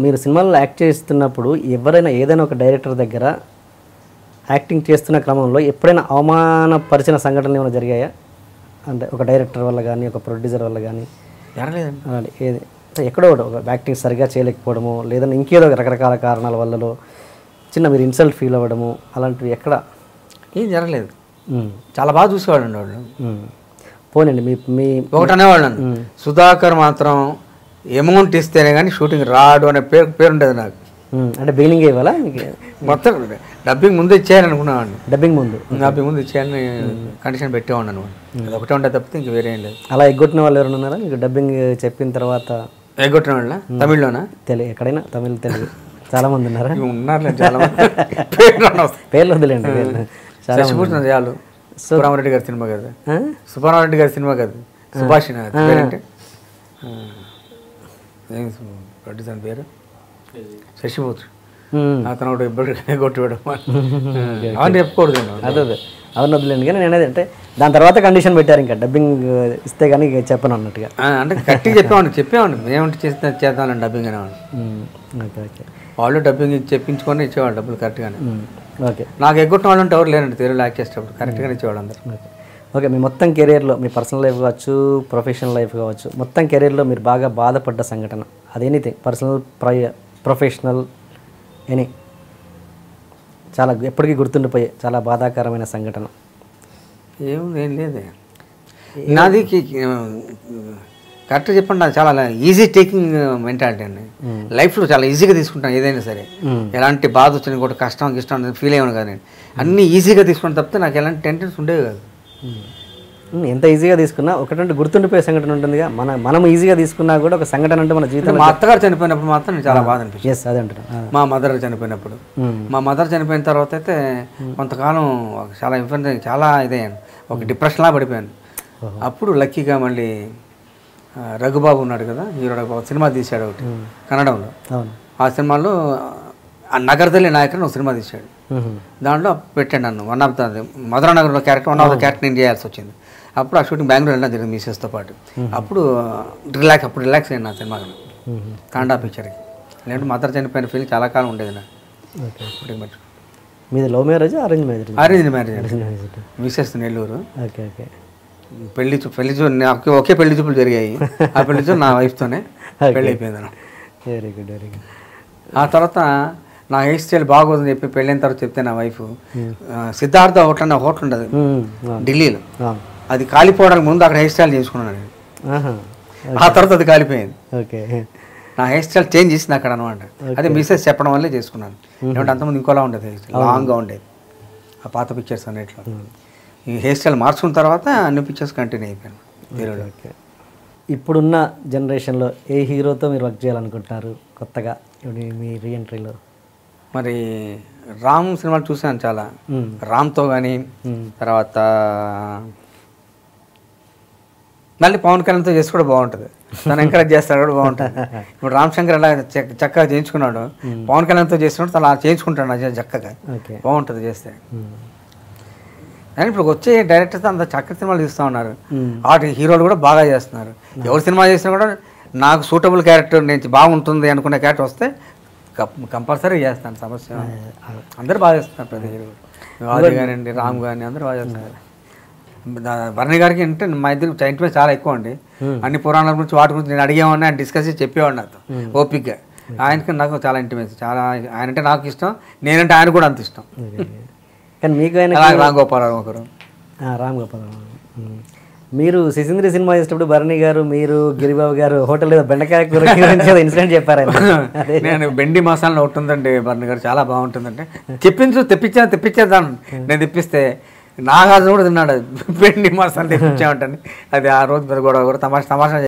మీరు సినిమాల్లో యాక్ట్ చేస్తున్నప్పుడు ఎవరైనా ఏదైనా ఒక డైరెక్టర్ దగ్గర యాక్టింగ్ చేస్తున్న క్రమంలో ఎప్పుడైనా అవమానపరిచిన సంఘటనలు ఏమైనా జరిగాయా? అంటే ఒక డైరెక్టర్ వల్ల కానీ, ఒక ప్రొడ్యూసర్ వల్ల కానీ జరగలేదండి. ఏది ఎక్కడో ఒక యాక్టింగ్ సరిగా చేయలేకపోవడము, లేదంటే ఇంకేదో రకరకాల కారణాల వల్లలో చిన్న మీరు ఇన్సల్ట్ ఫీల్ అవ్వడము అలాంటివి ఎక్కడ ఏం జరగలేదు. చాలా బాగా చూసేవాళ్ళండి వాళ్ళు. పోనండి మీ ఒకటి అనేవాళ్ళు, సుధాకర్ మాత్రం అమౌంట్ ఇస్తేనే కానీ షూటింగ్ రాడు అనే పేరు ఉండేది నాకు. అంటే బిగినింగ్ ఇవ్వాలా మొత్తం డబ్బింగ్ ముందు ఇచ్చేయాలనుకున్నాను. డబ్బింగ్ ముందు ఇచ్చేయాలని కండిషన్ పెట్టేవాడు అనమాట. అది ఒకటే ఉంటే తప్పితే ఇంక వేరే ఏం లేదు. అలా ఎగ్గొట్టిన వాళ్ళు ఎవరైనా ఉన్నారా మీకు? డబ్బింగ్ చెప్పిన తర్వాత ఎగ్గొట్టిన వాళ్ళ తమిళ్లోనా? ఎక్కడైనా తమిళ్ తెలుగు చాలా మంది ఉన్నారా? ఉన్నారు చాలా మంది. పేర్లు వదిలేండి. శశిభూషణ్ చాలు. సుబ్రహ్మరెడ్డి గారి సినిమా కదా, సుబ్రహ్మరెడ్డి గారి సినిమా కదా, సుభాష్ పేరంటే ఏం ప్రొడ్యూసర్ పేరు శశిభూషణ్. అతను ఒకటి ఇబ్బంది కొట్టివేయడం అవన్నీ చెప్పుకూడదు. అదే అవన్నీ వదిలేండి. కానీ నేను అంటే దాని తర్వాత కండిషన్ పెట్టారు ఇంకా డబ్బింగ్ ఇస్తే కానీ చెప్పను అన్నట్టుగా. అంటే గట్టిగా చెప్పేవాడిని మేమేంటి చేద్దామని డబ్బింగ్ అనేవాడు. Okay okay. వాళ్ళు డబ్బింగ్ చెప్పించుకొని ఇచ్చేవాళ్ళు డబ్బులు కరెక్ట్గానే. ఓకే. నాకు ఎగ్గొట్టిన వాళ్ళు అంటే ఎవరు లేరండి తెలుగులో యాక్ట్ చేసేటప్పుడు. కరెక్ట్గానే ఇచ్చేవాళ్ళు అందరూ. ఓకే. మీ మొత్తం కెరీర్లో మీ పర్సనల్ లైఫ్ కావచ్చు, ప్రొఫెషనల్ లైఫ్ కావచ్చు, మొత్తం కెరీర్లో మీరు బాగా బాధపడ్డ సంఘటన అది ఎనీథింగ్, పర్సనల్ ప్రొఫెషనల్ ఎనీ, చాలా ఎప్పటికీ గుర్తుండిపోయే చాలా బాధాకరమైన సంఘటన ఏముంది? ఏం లేదు. నాది కరెక్ట్గా చెప్పండి, నాకు చాలా ఈజీ టేకింగ్ మెంటాలిటీ అండి. లైఫ్లో చాలా ఈజీగా తీసుకుంటాను ఏదైనా సరే. ఎలాంటి బాధ వచ్చినా కూడా కష్టం ఫీల్ అయ్యాను కదా నేను. అన్నీ ఈజీగా తీసుకుంటాను తప్పితే నాకు ఎలాంటి టెన్షన్స్ ఉండేవి కాదు. ఎంత ఈజీగా తీసుకున్నా ఒకటంటే గుర్తుండిపోయే సంఘటన ఉంటుందిగా. మనం ఈజీగా తీసుకున్నా కూడా ఒక సంఘటన అంటే మన జీవితంలో. మా అత్తగారు చనిపోయినప్పుడు మాత్రం నేను చాలా బాధ అనిపించింది. ఎస్ అదే అంటారు. మా మదర్ చనిపోయినప్పుడు, మా మదర్ చనిపోయిన తర్వాత అయితే కొంతకాలం చాలా ఇబ్బంది, చాలా ఇదయ్యాను, ఒక డిప్రెషన్లా పడిపోయాను. అప్పుడు లక్కీగా మళ్ళీ రఘుబాబు ఉన్నాడు కదా, హీరో రఘుబాబు సినిమా తీశాడు ఒకటి కన్నడంలో. ఆ సినిమాలో నగరదల్లి నాయకుడు ఒక సినిమా తీశాడు. దాంట్లో పెట్టాడు నన్ను వన్ ఆఫ్ ద మధురా నగర్లో character, one of the character నేను చేయాల్సి వచ్చింది. అప్పుడు ఆ షూటింగ్ బెంగళూరు వెళ్ళడం జరిగింది మిసెస్తో పాటు. అప్పుడు రిలాక్స్ అయ్యాను నా సినిమాకి, కాండా పిక్చర్కి. లేదంటే మదర్ చనిపోయిన ఫీలింగ్ చాలా కాలం ఉండేది నాకు. మీది love marriage arrange marriage? Arrange marriage. Mrs Nellore. Okay okay. పెళ్లి నాకు ఒకే పెళ్లి చూపులు జరిగాయి. ఆ పెళ్లి చూపు నా వైఫ్తోనే పెళ్ళి అయిపోయింది. Very good very good. ఆ తర్వాత నా హెయిర్ స్టైల్ బాగోదని చెప్పి పెళ్ళైన తర్వాత చెప్తే నా వైఫ్ సిద్ధార్థ హోటల్ అనే హోటల్ ఉండదు ఢిల్లీలో, అది కాలిపోవడానికి ముందు అక్కడ హెయిర్ స్టైల్ చేసుకున్నాను నేను. ఆ తర్వాత అది కాలిపోయింది. ఓకే. నా హెయిర్ స్టైల్ చేంజ్ చేసింది అక్కడ అనమాట. అదే మిసెస్ చెప్పడం వల్లే చేసుకున్నాను. ఏమంటే అంతకుముందు ఇంకోలా ఉండేది, హెయిర్ స్టైల్ లాంగ్గా ఉండేది ఆ పాత పిక్చర్స్ అన్నిట్లో. ఈ హెయిర్ స్టైల్ మార్చుకున్న తర్వాత అన్ని పిక్చర్స్ కంటిన్యూ అయిపోయాను హీరోలో. ఓకే. ఇప్పుడున్న జనరేషన్లో ఏ హీరోతో మీరు వర్క్ చేయాలనుకుంటున్నారు కొత్తగా మీ రీఎంట్రీలో? మరి రామ్ సినిమాలు చూసాను చాలా. రామ్తో కానీ, తర్వాత మళ్ళీ పవన్ కళ్యాణ్తో చేసి కూడా బాగుంటుంది. తను ఎంకరేజ్ చేస్తాడు కూడా బాగుంటుంది. ఇప్పుడు రామ్ శంకర్ అలా చక్కగా చేయించుకున్నాడు, పవన్ కళ్యాణ్తో చేస్తున్నాడు అలా చేయించుకుంటాడు చక్కగా, బాగుంటుంది చేస్తే. కానీ ఇప్పుడు వచ్చే డైరెక్టర్స్ అంత చక్కటి సినిమాలు తీస్తూ ఉన్నారు. వాటి హీరోలు కూడా బాగా చేస్తున్నారు. ఎవరు సినిమా చేసినా కూడా నాకు సూటబుల్ క్యారెక్టర్, నేను బాగుంటుంది అనుకునే క్యారెక్టర్ వస్తే కంపల్సరీ చేస్తాను. సమస్య అందరూ బాగా చేస్తున్నారు. ప్రతి హీరో వాది కానివ్వండి, రామ్ కానీ అందరూ బాగా చేస్తున్నారు. భరణి గారికి అంటే మా ఇద్దరు ఇంటిమేట్ చాలా ఎక్కువ అండి. అన్ని పురాణాల గురించి వాటి గురించి నేను అడిగేవాడిని, ఆయన డిస్కస్ చేసి చెప్పేవాడిని నాతో ఓపిక్గా. ఆయనకి నాకు చాలా ఇంటిమేట్, చాలా ఆయన అంటే నాకు ఇష్టం, నేనంటే ఆయన కూడా అంత ఇష్టం. కానీ మీకు రామ్ గోపాలరావు ఒకరు. రామ్ గోపాలరావు మీరు శిశింద్రి సినిమా చేసేటప్పుడు భరణి గారు, మీరు, గిరిబాబు గారు హోటల్ ఏదో బెండకాయ కూర ఇన్సిడెంట్ చెప్పారు. నేను బెండి మసాలా ఒకటి ఉందండి భరణి గారు, చాలా బాగుంటుందంటే తెప్పించేదాన్ని. నేను తెప్పిస్తే నాగార్జున కూడా తిన్నాడు బెండి మసాలా తెప్పించామంటని. అది ఆ రోజు గొడవ కూడా తమాషా